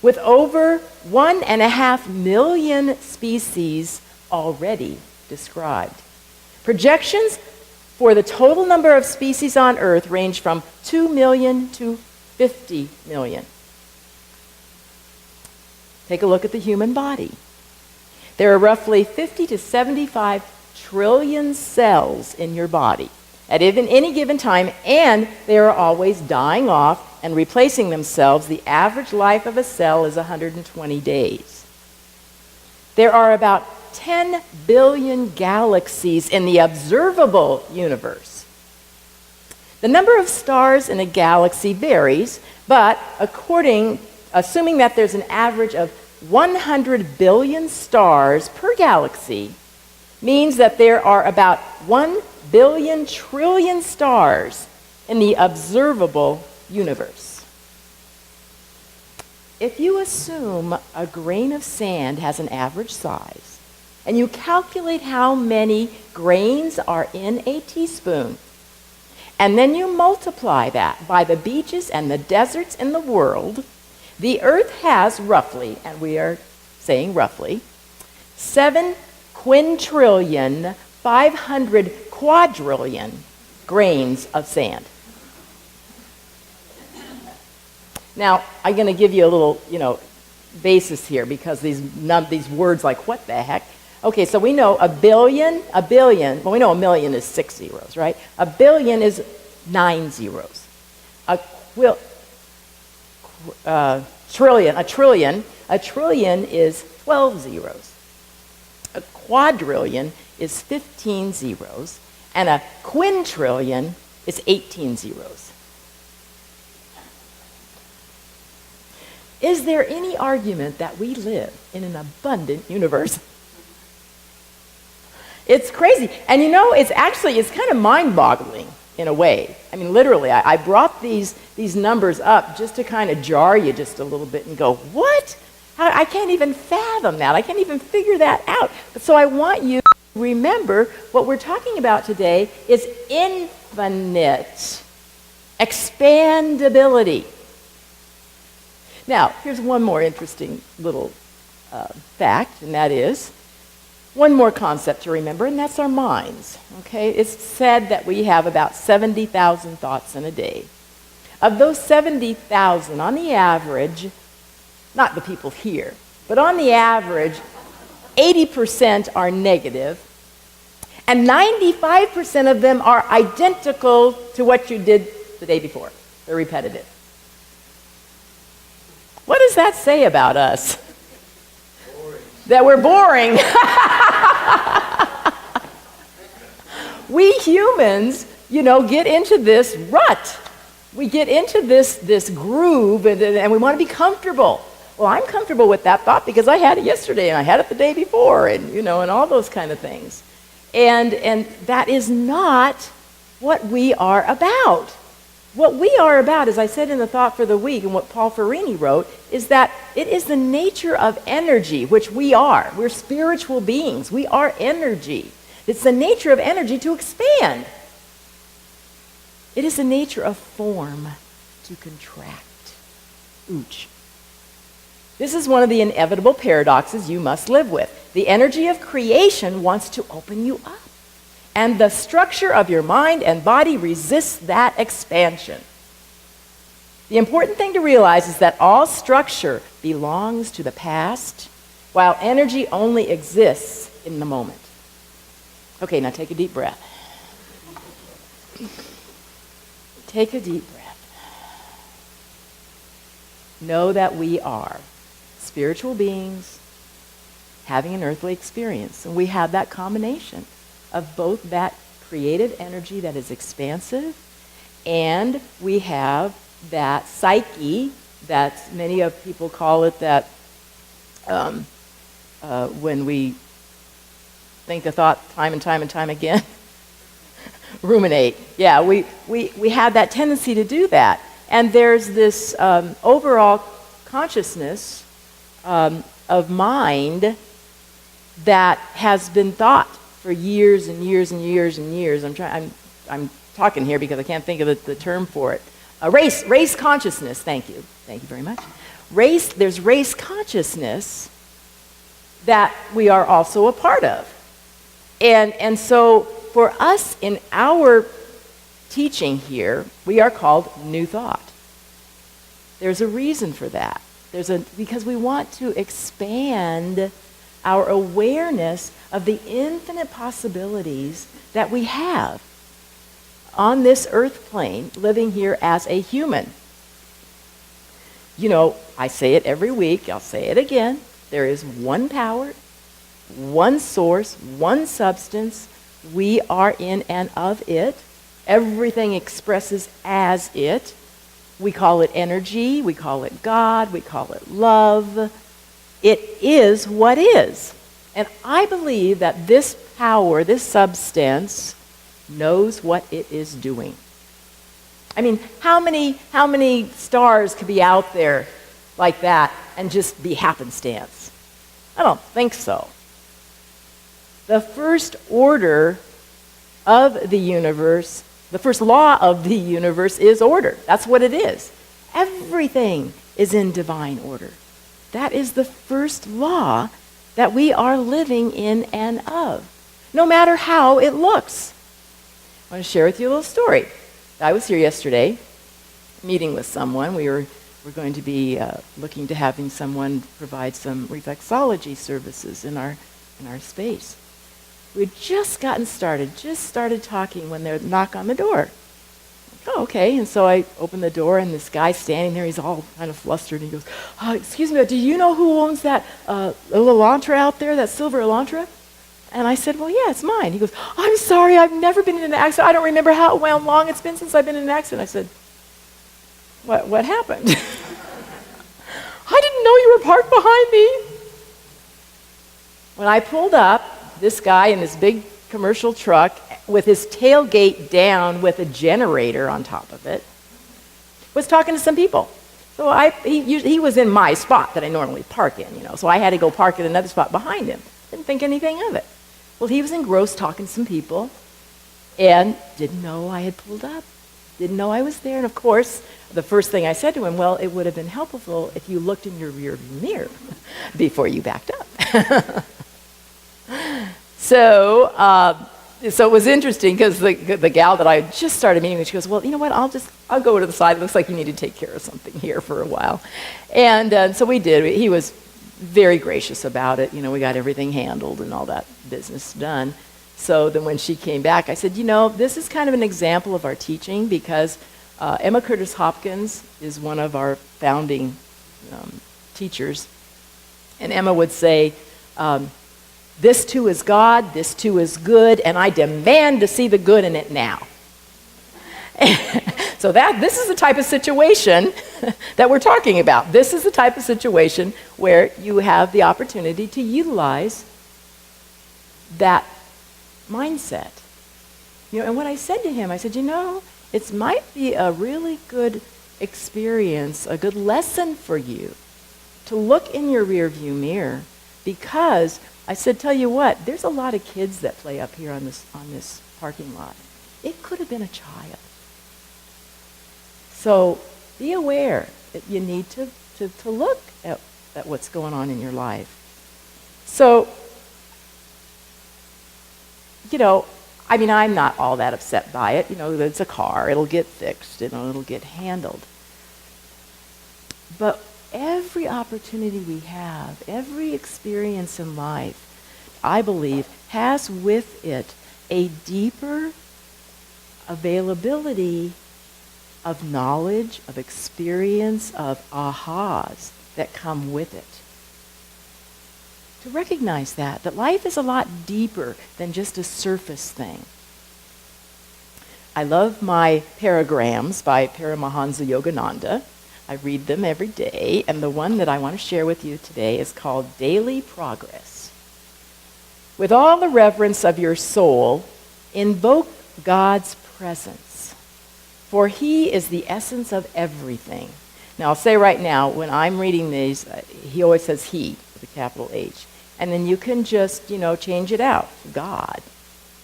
with over 1.5 million species already described. Projections for the total number of species on Earth range from 2 million to 50 million. Take a look at the human body. There are roughly 50 to 75 trillion cells in your body at any given time, and they are always dying off and replacing themselves. The average life of a cell is 120 days. There are about 10 billion galaxies in the observable universe. The number of stars in a galaxy varies, but assuming that there's an average of 100 billion stars per galaxy, means that there are about 1 billion trillion stars in the observable universe. If you assume a grain of sand has an average size, and you calculate how many grains are in a teaspoon, and then you multiply that by the beaches and the deserts in the world, the Earth has roughly, and we are saying roughly, 7 quintillion, 500 quadrillion grains of sand. Now, I'm going to give you a little, basis here, because these words like, what the heck? Okay, so we know a billion, well, we know a million is 6 zeros, right? A billion is 9 zeros. A trillion is 12 zeros. A quadrillion is 15 zeros, and a quintillion is 18 zeros. Is there any argument that we live in an abundant universe? It's crazy. And it's kind of mind-boggling in a way. I mean, literally, I brought these numbers up just to kind of jar you just a little bit and go, what? I can't even fathom that. I can't even figure that out. So I want you to remember what we're talking about today is infinite expandability. Now, here's one more interesting little fact, and that is one more concept to remember, and that's our minds. Okay, it's said that we have about 70,000 thoughts in a day. Of those 70,000, on the average, not the people here, but on the average, 80% are negative, and 95% of them are identical to what you did the day before. They're repetitive. What does that say about us? Boring. That we're boring. We humans, get into this rut. We get into this groove, and we want to be comfortable. Well, I'm comfortable with that thought because I had it yesterday, and I had it the day before, and all those kind of things. And that is not what we are about. What we are about, as I said in the Thought for the Week, and what Paul Ferrini wrote, is that it is the nature of energy, which we are. We're spiritual beings. We are energy. It's the nature of energy to expand. It is the nature of form to contract. Ouch. This is one of the inevitable paradoxes you must live with. The energy of creation wants to open you up, and the structure of your mind and body resists that expansion. The important thing to realize is that all structure belongs to the past, while energy only exists in the moment. Okay, now take a deep breath. Take a deep breath. Know that we are spiritual beings having an earthly experience, and we have that combination of both that creative energy that is expansive, and we have that psyche that many of people call it, that when we think the thought time and time and time again, ruminate. Yeah, we have that tendency to do that. And there's this overall consciousness of mind that has been thought for years and years and years and years. I'm talking here because I can't think of the term for it. Race consciousness, thank you very much. There's race consciousness that we are also a part of. And so for us in our teaching here, we are called New Thought. There's a reason for that. Because we want to expand our awareness of the infinite possibilities that we have on this earth plane, living here as a human. You know, I say it every week, I'll say it again. There is one power, one source, one substance. We are in and of it. Everything expresses as it. We call it energy, we call it God, we call it love. It is what is. And I believe that this power, this substance, knows what it is doing. I mean, how many stars could be out there like that and just be happenstance? I don't think so. The first order of the universe, the first law of the universe is order. That's what it is. Everything is in divine order. That is the first law that we are living in and of, no matter how it looks. I want to share with you a little story. I was here yesterday, meeting with someone. We're going to be looking to having someone provide some reflexology services in our space. We'd just started talking when they knock on the door. Oh, okay. And so I opened the door, and this guy's standing there. He's all kind of flustered. And he goes, excuse me, but do you know who owns that little Elantra out there, that silver Elantra? And I said, well, yeah, it's mine. He goes, I'm sorry, I've never been in an accident. I don't remember how long it's been since I've been in an accident. I said, what happened? I didn't know you were parked behind me. When I pulled up, this guy in this big commercial truck with his tailgate down with a generator on top of it was talking to some people. So he was in my spot that I normally park in, so I had to go park in another spot behind him. Didn't think anything of it. Well, he was engrossed talking to some people and didn't know I had pulled up, didn't know I was there. And of course, the first thing I said to him, well, it would have been helpful if you looked in your rearview mirror before you backed up. So it was interesting because the gal that I just started meeting with, she goes, well, you know what, I'll go to the side. It looks like you need to take care of something here for a while. And so we did. He was very gracious about it. We got everything handled and all that business done. So then when she came back, I said, this is kind of an example of our teaching because Emma Curtis Hopkins is one of our founding teachers. And Emma would say, this too is God, this too is good, and I demand to see the good in it now. So this is the type of situation that we're talking about. This is the type of situation where you have the opportunity to utilize that mindset. And what I said to him, I said, it might be a really good experience, a good lesson for you to look in your rearview mirror, because I said, tell you what, there's a lot of kids that play up here on this parking lot. It could have been a child. So be aware that you need to look at what's going on in your life. So, I'm not all that upset by it. It's a car. It'll get fixed. It'll get handled. But every opportunity we have, every experience in life, I believe, has with it a deeper availability of knowledge, of experience, of ahas that come with it. To recognize that life is a lot deeper than just a surface thing. I love my paragrams by Paramahansa Yogananda. I read them every day, and the one that I want to share with you today is called Daily Progress. With all the reverence of your soul, invoke God's presence, for He is the essence of everything. Now, I'll say right now, when I'm reading these, he always says He, with a capital H. And then you can just, change it out, God,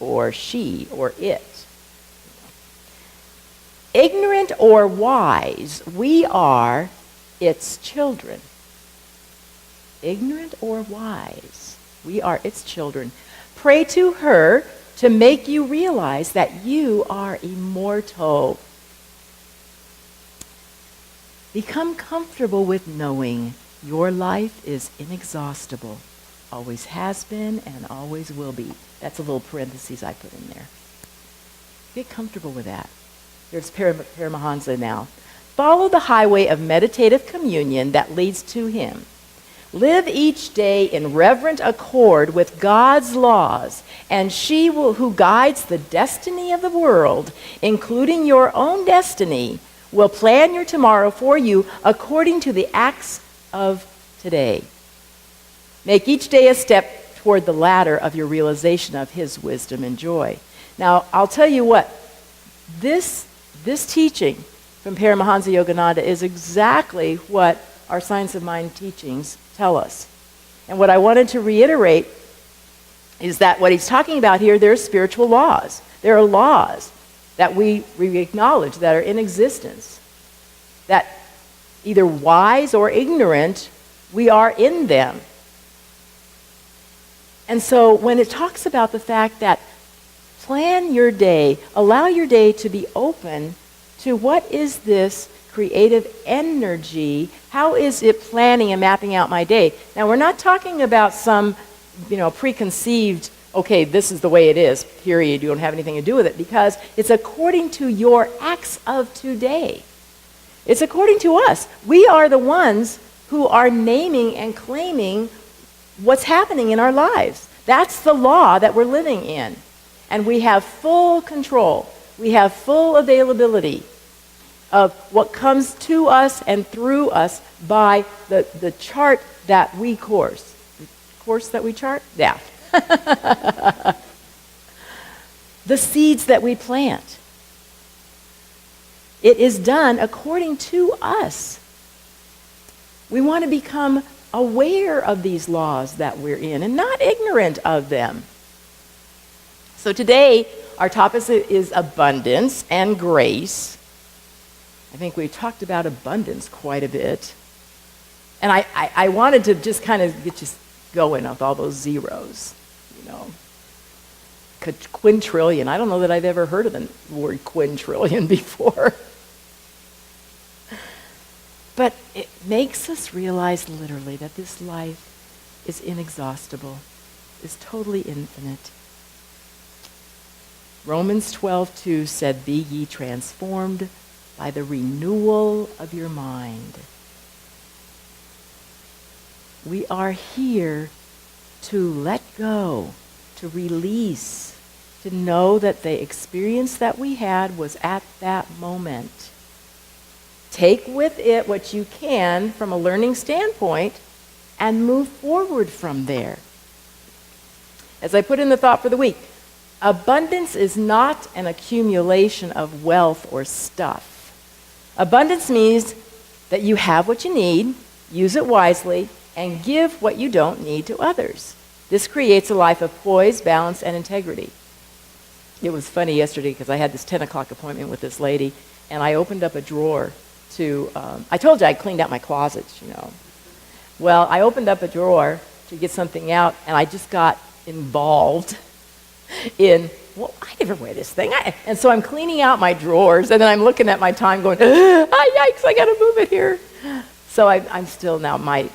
or she, or it. Ignorant or wise, we are its children. Ignorant or wise, we are its children. Pray to her to make you realize that you are immortal. Become comfortable with knowing your life is inexhaustible. Always has been and always will be. That's a little parenthesis I put in there. Get comfortable with that. Here's Paramahansa now. Follow the highway of meditative communion that leads to him. Live each day in reverent accord with God's laws, and she who guides the destiny of the world, including your own destiny, will plan your tomorrow for you according to the acts of today. Make each day a step toward the ladder of your realization of his wisdom and joy. Now, I'll tell you what, this teaching from Paramahansa Yogananda is exactly what our Science of Mind teachings tell us. And what I wanted to reiterate is that what he's talking about here, there are spiritual laws. There are laws that we acknowledge that are in existence, that either wise or ignorant, we are in them. And so when it talks about the fact that plan your day, allow your day to be open to what is this creative energy, how is it planning and mapping out my day? Now, we're not talking about some, preconceived, okay, this is the way it is, period, you don't have anything to do with it, because it's according to your acts of today. It's according to us. We are the ones who are naming and claiming what's happening in our lives. That's the law that we're living in. And we have full control. We have full availability of what comes to us and through us by the chart that we course. The course that we chart? Yeah. The seeds that we plant. It is done according to us. We want to become aware of these laws that we're in and not ignorant of them. So today, our topic is abundance and grace. I think we talked about abundance quite a bit. And I wanted to just kind of get you going with all those zeros, Quintillion. I don't know that I've ever heard of the word quintillion before. But it makes us realize literally that this life is inexhaustible, is totally infinite. Romans 12:2 said, "Be ye transformed by the renewal of your mind." We are here to let go, to release, to know that the experience that we had was at that moment. Take with it what you can from a learning standpoint and move forward from there. As I put in the thought for the week, abundance is not an accumulation of wealth or stuff. Abundance means that you have what you need, use it wisely, and give what you don't need to others. This creates a life of poise, balance, and integrity. It was funny yesterday because I had this 10 o'clock appointment with this lady, and I opened up a drawer I told you I cleaned out my closets, Well, I opened up a drawer to get something out, and I just got involved in, I never wear this thing. And so I'm cleaning out my drawers, and then I'm looking at my time going, yikes, I got to move it here. So I'm still now, my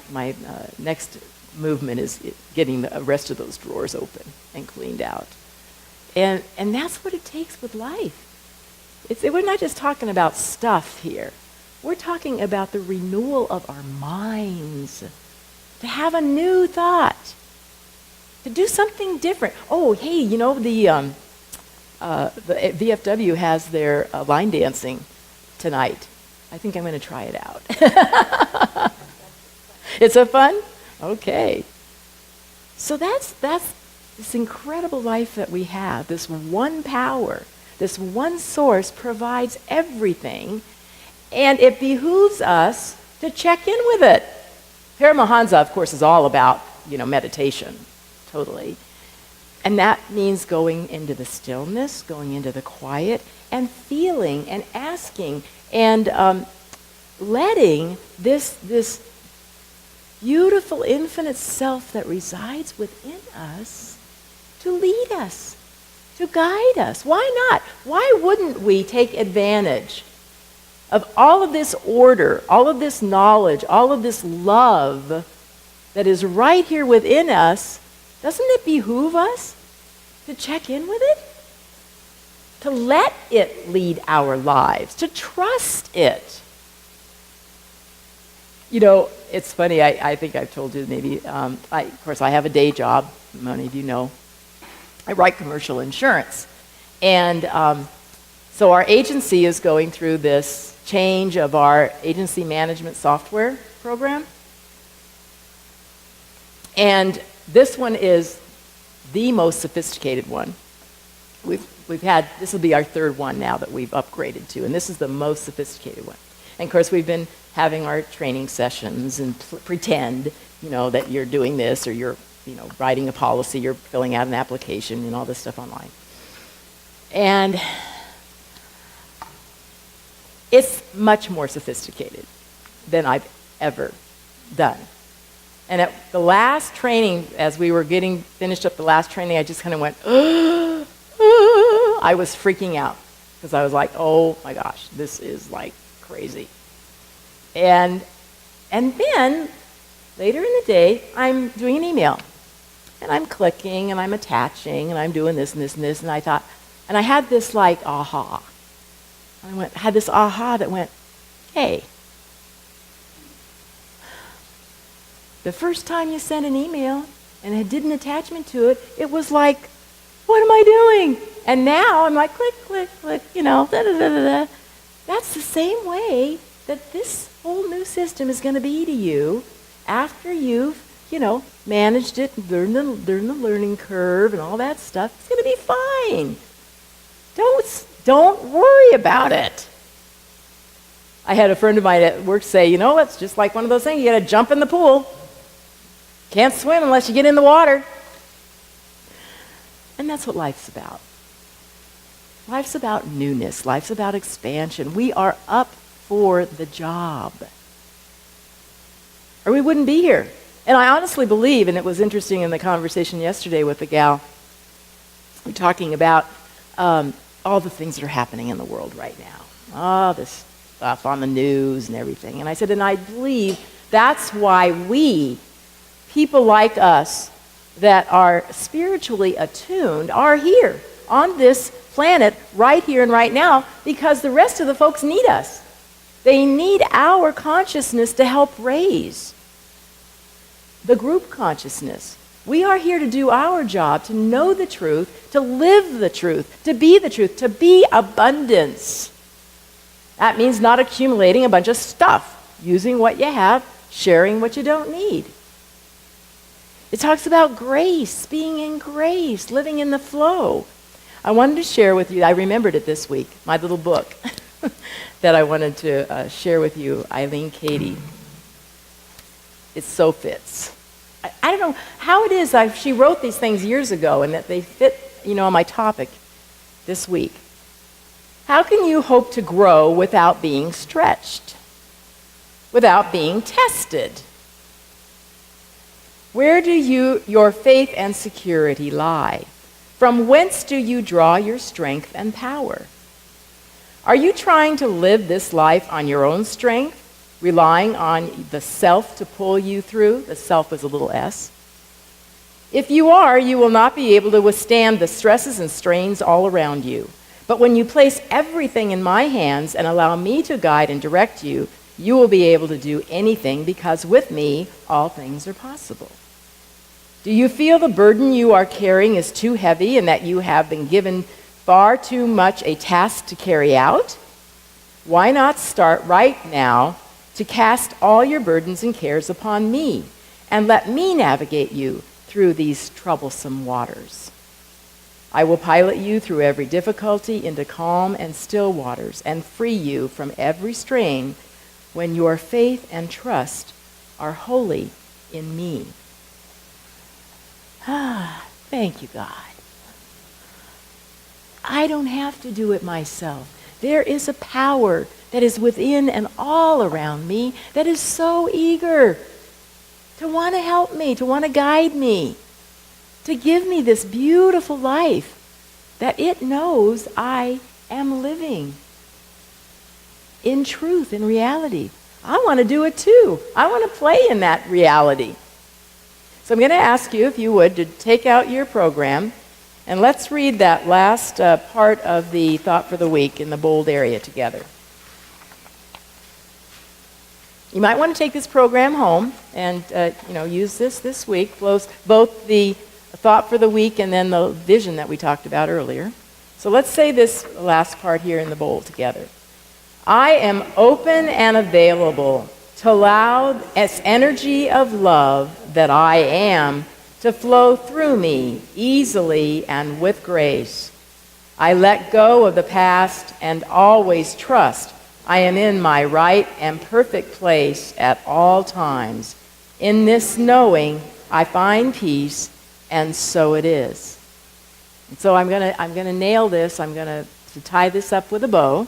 next movement is getting the rest of those drawers open and cleaned out. And that's what it takes with life. We're not just talking about stuff here. We're talking about the renewal of our minds, to have a new thought, to do something different. Oh, hey, the VFW has their line dancing tonight. I think I'm going to try it out. It's so fun? Okay. So that's this incredible life that we have. This one power, this one source provides everything. And it behooves us to check in with it. Paramahansa, of course, is all about, meditation, totally. And that means going into the stillness, going into the quiet, and feeling and asking and letting this beautiful infinite self that resides within us to lead us, to guide us. Why not? Why wouldn't we take advantage of all of this order, all of this knowledge, all of this love that is right here within us? Doesn't it behoove us to check in with it? To let it lead our lives, to trust it. You know, it's funny, I think I've told you maybe, of course I have a day job, many of you know. I write commercial insurance. And so our agency is going through this change of our agency management software program. And this one is the most sophisticated one. We've had, this will be our third one now that we've upgraded to, and this is the most sophisticated one. And of course we've been having our training sessions and pretend, you know, that you're doing this or you're, you know, writing a policy, you're filling out an application and all this stuff online. And it's much more sophisticated than I've ever done. And at the last training, as we were getting finished up the last training, I just kind of went, I was freaking out because I was like, oh my gosh, this is like crazy. And then later in the day, I'm doing an email and I'm clicking and I'm attaching and I'm doing this and this and this, and I thought, and I had this like aha. Had this aha that went, hey, the first time you sent an email and it did an attachment to it, it was like, what am I doing? And now I'm like, click, click, click, you know, da da da da da. That's the same way that this whole new system is going to be to you after you've, you know, managed it, learned the learning curve and all that stuff. It's going to be fine. Don't worry about it. I had a friend of mine at work say, you know, it's just like one of those things. You got to jump in the pool. Can't swim unless you get in the water. And that's what life's about. Life's about newness. Life's about expansion. We are up for the job, or we wouldn't be here. And I honestly believe, and it was interesting in the conversation yesterday with the gal, we're talking about all the things that are happening in the world right now. All this stuff on the news and everything. And I said, and I believe that's why we, people like us that are spiritually attuned, are here on this planet right here and right now, because the rest of the folks need us. They need our consciousness to help raise the group consciousness. We are here to do our job, to know the truth, to live the truth, to be abundance. That means not accumulating a bunch of stuff, using what you have, sharing what you don't need. It talks about grace, being in grace, living in the flow. I wanted to share with you, I remembered it this week, my little book that I wanted to share with you, Eileen Cady. It so fits. I don't know how it is, she wrote these things years ago and that they fit, you know, on my topic this week. How can you hope to grow without being stretched? Without being tested? Where do your faith and security lie? From whence do you draw your strength and power? Are you trying to live this life on your own strength, relying on the self to pull you through? The self is a little s. If you are, you will not be able to withstand the stresses and strains all around you. But when you place everything in my hands and allow me to guide and direct you, you will be able to do anything, because with me, all things are possible. Do you feel the burden you are carrying is too heavy and that you have been given far too much a task to carry out? Why not start right now to cast all your burdens and cares upon me and let me navigate you through these troublesome waters? I will pilot you through every difficulty into calm and still waters and free you from every strain when your faith and trust are wholly in me. Thank you, God. I don't have to do it myself. There is a power that is within and all around me that is so eager to want to help me, to want to guide me, to give me this beautiful life that it knows I am living in truth, in reality. I want to do it too. I want to play in that reality. So I'm going to ask you, if you would, to take out your program, and let's read that last part of the Thought for the Week in the bold area together. You might want to take this program home and use this week, both the Thought for the Week and then the vision that we talked about earlier. So let's say this last part here in the bold together. I am open and available to allow this energy of love that I am to flow through me easily and with grace. I let go of the past and always trust I am in my right and perfect place at all times. In this knowing, I find peace, and so it is. And so I'm gonna nail this. I'm gonna tie this up with a bow.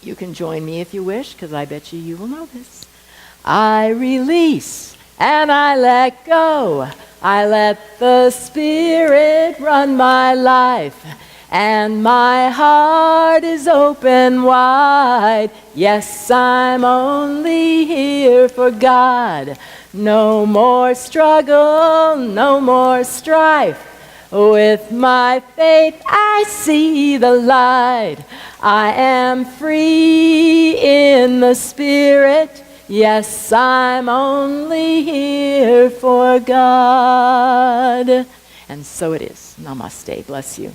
You can join me if you wish, because I bet you will know this. I release and I let go. I let the Spirit run my life, and my heart is open wide. Yes, I'm only here for God. No more struggle, no more strife. With my faith I see the light. I am free in the Spirit. Yes, I'm only here for God. And so it is. Namaste. Bless you.